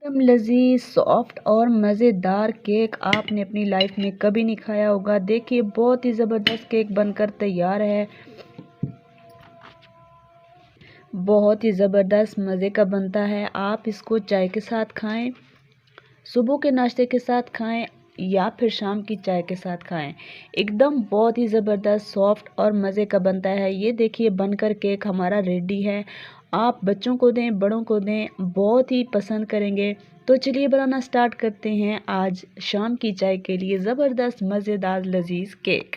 एकदम लजीज सॉफ्ट और मज़ेदार केक आपने अपनी लाइफ में कभी नहीं खाया होगा। देखिए बहुत ही ज़बरदस्त केक बनकर तैयार है। बहुत ही ज़बरदस्त मज़े का बनता है। आप इसको चाय के साथ खाएं, सुबह के नाश्ते के साथ खाएं या फिर शाम की चाय के साथ खाएं। एकदम बहुत ही ज़बरदस्त सॉफ्ट और मज़े का बनता है। ये देखिए बनकर केक हमारा रेडी है। आप बच्चों को दें, बड़ों को दें, बहुत ही पसंद करेंगे। तो चलिए बनाना स्टार्ट करते हैं आज शाम की चाय के लिए ज़बरदस्त मज़ेदार लजीज केक।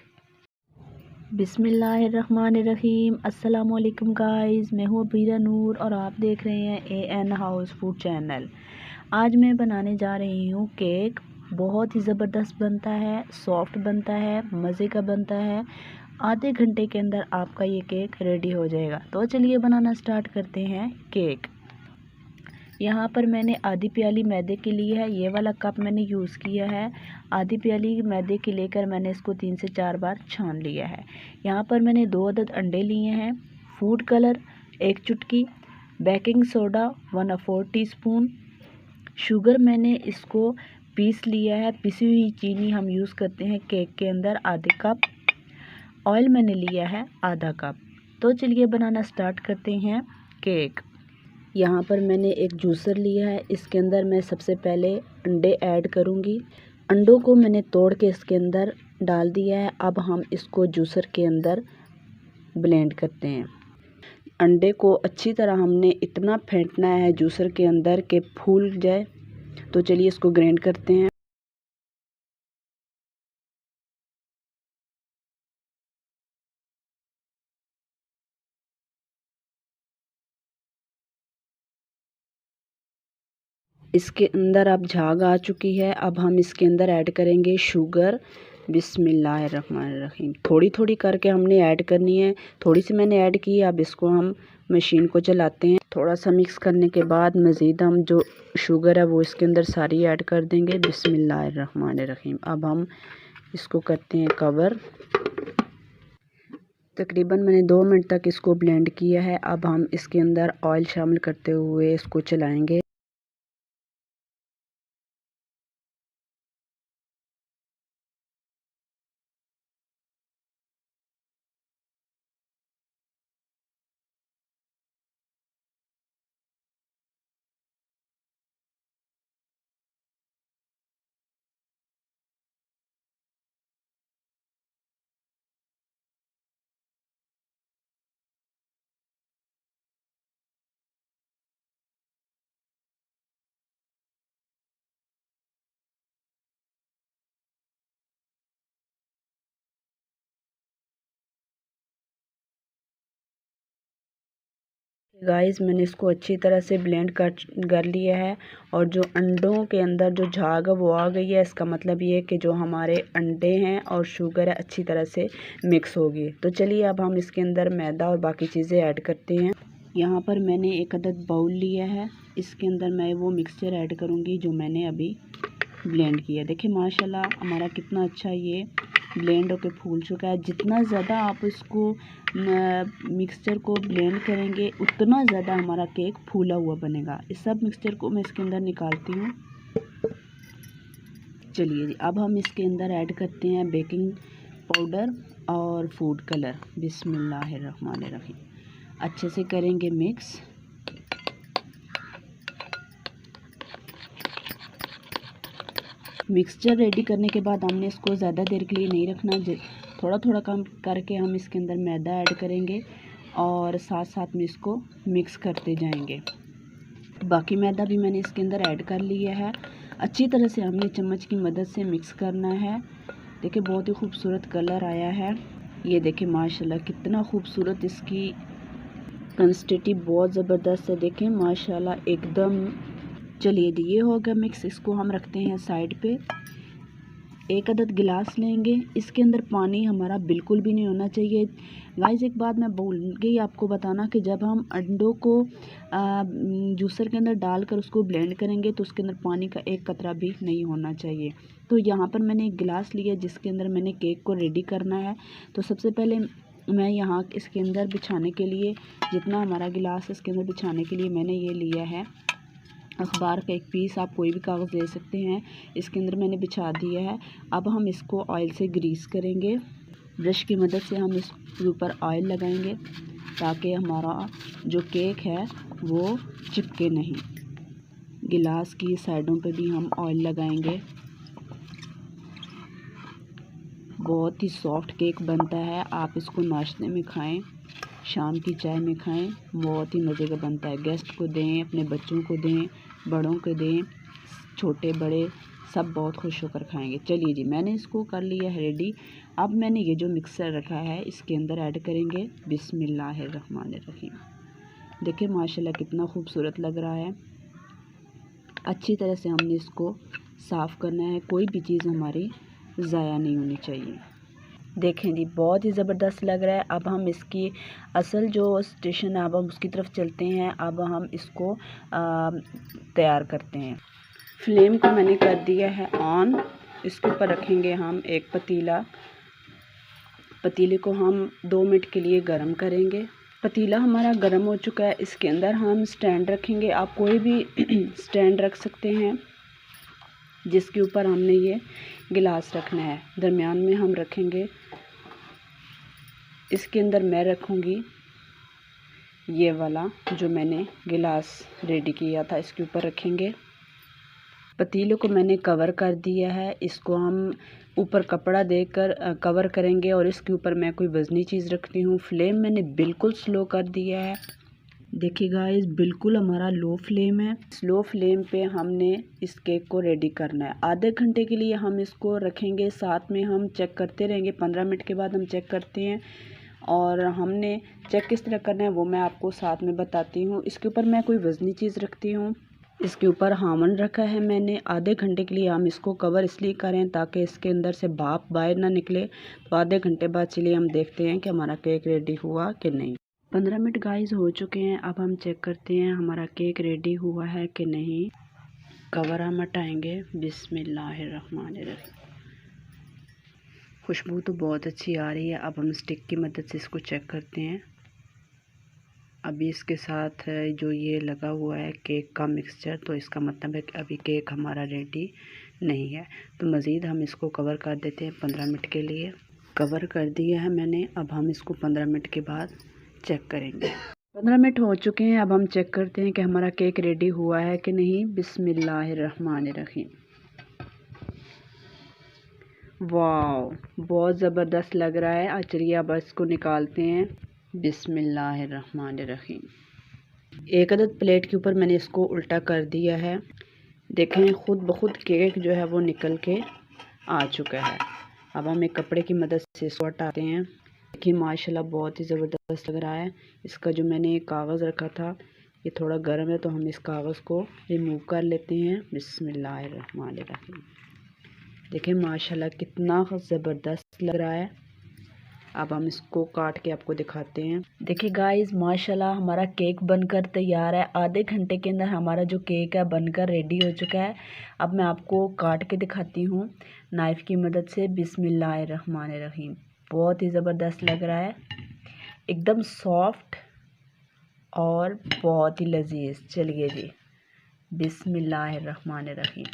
बिस्मिल्लाहिर्रहमानिर्रहीम। अस्सलाम वालेकुम गाइस, मैं हूँ बीरा नूर और आप देख रहे हैं AN हाउस फूड चैनल। आज मैं बनाने जा रही हूँ केक। बहुत ही ज़बरदस्त बनता है, सॉफ्ट बनता है, मज़े का बनता है। आधे घंटे के अंदर आपका ये केक रेडी हो जाएगा। तो चलिए बनाना स्टार्ट करते हैं केक। यहाँ पर मैंने आधी प्याली मैदे के लिए है, ये वाला कप मैंने यूज़ किया है। आधी प्याली मैदे के लेकर मैंने इसको 3 से 4 बार छान लिया है। यहाँ पर मैंने 2 अदद अंडे लिए हैं, फूड कलर 1 चुटकी, बेकिंग सोडा 1/4 टीस्पून, शुगर मैंने इसको पीस लिया है। पिसी हुई चीनी हम यूज़ करते हैं केक के अंदर आधे कप, ऑयल मैंने लिया है आधा कप। तो चलिए बनाना स्टार्ट करते हैं केक। यहाँ पर मैंने एक जूसर लिया है, इसके अंदर मैं सबसे पहले अंडे ऐड करूँगी। अंडों को मैंने तोड़ के इसके अंदर डाल दिया है। अब हम इसको जूसर के अंदर ब्लेंड करते हैं। अंडे को अच्छी तरह हमने इतना फेंटना है जूसर के अंदर कि फूल जाए। तो चलिए इसको ग्राइंड करते हैं। इसके अंदर अब झाग आ चुकी है। अब हम इसके अंदर ऐड करेंगे शुगर। बिस्मिल्लाहिर्रहमानिर्रहीम। थोड़ी थोड़ी करके हमने ऐड करनी है। थोड़ी सी मैंने ऐड की। अब इसको हम मशीन को चलाते हैं। थोड़ा सा मिक्स करने के बाद मज़ीद हम जो शुगर है वो इसके अंदर सारी ऐड कर देंगे। बिस्मिल्लाहिर्रहमानिर्रहीम। अब हम इसको करते हैं कवर। तकरीबन मैंने 2 मिनट तक इसको ब्लेंड किया है। अब हम इसके अंदर ऑयल शामिल करते हुए इसको चलाएंगे। गाइस मैंने इसको अच्छी तरह से ब्लेंड कर लिया है और जो अंडों के अंदर जो झाग है वो आ गई है। इसका मतलब ये है कि जो हमारे अंडे हैं और शुगर है अच्छी तरह से मिक्स होगी। तो चलिए अब हम इसके अंदर मैदा और बाकी चीज़ें ऐड करते हैं। यहाँ पर मैंने एक अदद बाउल लिया है, इसके अंदर मैं वो मिक्सचर ऐड करूँगी जो मैंने अभी ब्लेंड किया। देखिए माशाल्लाह हमारा कितना अच्छा ये ब्लेंड होकर फूल चुका है। जितना ज़्यादा आप इसको मिक्सचर को ब्लेंड करेंगे उतना ज़्यादा हमारा केक फूला हुआ बनेगा। इस सब मिक्सचर को मैं इसके अंदर निकालती हूँ। चलिए जी अब हम इसके अंदर ऐड करते हैं बेकिंग पाउडर और फूड कलर। बिस्मिल्लाहिर्रहमानिर्रहीम। अच्छे से करेंगे मिक्स। मिक्सचर रेडी करने के बाद हमने इसको ज़्यादा देर के लिए नहीं रखना। थोड़ा थोड़ा कम करके हम इसके अंदर मैदा ऐड करेंगे और साथ साथ में इसको मिक्स करते जाएंगे। बाकी मैदा भी मैंने इसके अंदर ऐड कर लिया है। अच्छी तरह से हमने चम्मच की मदद से मिक्स करना है। देखिए बहुत ही खूबसूरत कलर आया है। ये देखिए माशाल्लाह कितना खूबसूरत इसकी कंसिस्टेंसी बहुत ज़बरदस्त है। देखें माशाल्लाह एकदम। चलिए जी ये हो गया मिक्स। इसको हम रखते हैं साइड पे। एक अदद गिलास लेंगे, इसके अंदर पानी हमारा बिल्कुल भी नहीं होना चाहिए। गाइस एक बात मैं भूल गई आपको बताना कि जब हम अंडों को जूसर के अंदर डालकर उसको ब्लेंड करेंगे तो उसके अंदर पानी का एक कतरा भी नहीं होना चाहिए। तो यहाँ पर मैंने एक गिलास लिया जिसके अंदर मैंने केक को रेडी करना है। तो सबसे पहले मैं यहाँ इसके अंदर बिछाने के लिए जितना हमारा गिलास है इसके अंदर बिछाने के लिए मैंने ये लिया है अखबार का एक पीस, आप कोई भी कागज़ ले सकते हैं, इसके अंदर मैंने बिछा दिया है। अब हम इसको ऑयल से ग्रीस करेंगे। ब्रश की मदद से हम इसके ऊपर ऑयल लगाएंगे ताकि हमारा जो केक है वो चिपके नहीं। गिलास की साइडों पे भी हम ऑयल लगाएंगे। बहुत ही सॉफ्ट केक बनता है। आप इसको नाश्ते में खाएं, शाम की चाय में खाएं, बहुत ही मज़े का बनता है। गेस्ट को दें, अपने बच्चों को दें, बड़ों को दें, छोटे बड़े सब बहुत खुश होकर खाएंगे। चलिए जी, मैंने इसको कर लिया है रेडी। अब मैंने ये जो मिक्सर रखा है इसके अंदर ऐड करेंगे। बिस्मिल्लाहिर्रहमानिर्रहीम। देखिए माशाल्लाह कितना खूबसूरत लग रहा है। अच्छी तरह से हमने इसको साफ़ करना है, कोई भी चीज़ हमारी ज़ाया नहीं होनी चाहिए। देखें जी, बहुत ही ज़बरदस्त लग रहा है। अब हम इसकी असल जो स्टेशन है अब हम उसकी तरफ चलते हैं। अब हम इसको तैयार करते हैं। फ्लेम को मैंने कर दिया है ऑन। इसके ऊपर रखेंगे हम एक पतीला। पतीले को हम 2 मिनट के लिए गर्म करेंगे। पतीला हमारा गर्म हो चुका है। इसके अंदर हम स्टैंड रखेंगे। आप कोई भी स्टैंड रख सकते हैं जिसके ऊपर हमने ये गिलास रखना है। दरमियान में हम रखेंगे। इसके अंदर मैं रखूँगी ये वाला जो मैंने गिलास रेडी किया था, इसके ऊपर रखेंगे। पतीले को मैंने कवर कर दिया है। इसको हम ऊपर कपड़ा देकर कवर करेंगे और इसके ऊपर मैं कोई वज़नी चीज़ रखती हूँ। फ्लेम मैंने बिल्कुल स्लो कर दिया है। देखिए गाइस, बिल्कुल हमारा लो फ्लेम है। स्लो फ्लेम पे हमने इस केक को रेडी करना है। आधे घंटे के लिए हम इसको रखेंगे। साथ में हम चेक करते रहेंगे। 15 मिनट के बाद हम चेक करते हैं और हमने चेक किस तरह करना है वो मैं आपको साथ में बताती हूँ। इसके ऊपर मैं कोई वज़नी चीज़ रखती हूँ। इसके ऊपर हामन रखा है मैंने। आधे घंटे के लिए हम इसको कवर इसलिए करें ताकि इसके अंदर से भाप बाहर ना निकले। तो आधे घंटे बाद चलिए हम देखते हैं कि हमारा केक रेडी हुआ कि नहीं। 15 मिनट गाइस हो चुके हैं। अब हम चेक करते हैं हमारा केक रेडी हुआ है कि नहीं। कवर हम हटाएंगे। बिस्मिल्लाहिर्रहमानिर्रहीम। खुशबू तो बहुत अच्छी आ रही है। अब हम स्टिक की मदद से इसको चेक करते हैं। अभी इसके साथ जो ये लगा हुआ है केक का मिक्सचर, तो इसका मतलब है कि अभी केक हमारा रेडी नहीं है। तो मज़ीद हम इसको कवर कर देते हैं 15 मिनट के लिए। कवर कर दिया है मैंने। अब हम इसको 15 मिनट के बाद चेक करेंगे। 15 मिनट हो चुके हैं। अब हम चेक करते हैं कि हमारा केक रेडी हुआ है कि नहीं। बिस्मिल्लाहिर्रहमानिर्रहीम। वाह, बहुत ज़बरदस्त लग रहा है। चलिए अब इसको निकालते हैं। बिस्मिल्लाहिर्रहमानिर्रहीम। एक अदद प्लेट के ऊपर मैंने इसको उल्टा कर दिया है। देखें खुद ब खुद केक जो है वो निकल के आ चुका है। अब हम एक कपड़े की मदद से इसको हटाते हैं। देखिए माशाल्लाह बहुत ही ज़बरदस्त लग रहा है। इसका जो मैंने कागज़ रखा था ये थोड़ा गर्म है, तो हम इस कागज़ को रिमूव कर लेते हैं। बिस्मिल्लाहिर्रहमानिर्रहीम। देखिए माशाल्लाह कितना ज़बरदस्त लग रहा है। अब हम इसको काट के आपको दिखाते हैं। देखिए गाइस, माशाल्लाह हमारा केक बनकर तैयार है। आधे घंटे के अंदर हमारा जो केक है बनकर रेडी हो चुका है। अब मैं आपको काट के दिखाती हूँ नाइफ़ की मदद से। बिस्मिल्लाहिर्रहमानिर्रहीम। बहुत ही ज़बरदस्त लग रहा है, एकदम सॉफ्ट और बहुत ही लजीज। चलिए जी, बिस्मिल्लाहिर्रहमानिर्रहीम।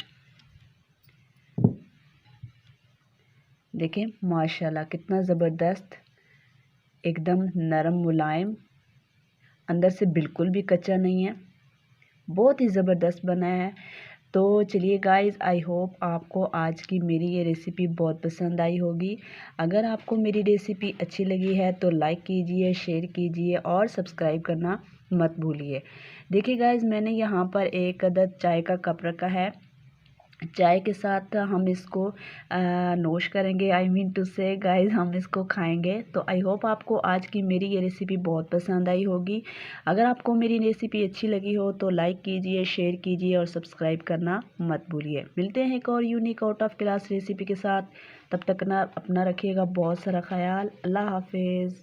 देखिए माशाल्लाह कितना ज़बरदस्त, एकदम नरम मुलायम, अंदर से बिल्कुल भी कच्चा नहीं है। बहुत ही ज़बरदस्त बना है। तो चलिए गाइस, आई होप आपको आज की मेरी ये रेसिपी बहुत पसंद आई होगी। अगर आपको मेरी रेसिपी अच्छी लगी है तो लाइक कीजिए, शेयर कीजिए और सब्सक्राइब करना मत भूलिए। देखिए गाइस, मैंने यहाँ पर एक अदद चाय का कप रखा है। चाय के साथ हम इसको नोश करेंगे। आई मीन टू से गाइस, हम इसको खाएंगे। तो आई होप आपको आज की मेरी ये रेसिपी बहुत पसंद आई होगी। अगर आपको मेरी रेसिपी अच्छी लगी हो तो लाइक कीजिए, शेयर कीजिए और सब्सक्राइब करना मत भूलिए। मिलते हैं एक और unique out of class recipe के साथ। तब तक ना अपना रखिएगा बहुत सारा ख्याल। अल्लाह हाफिज़।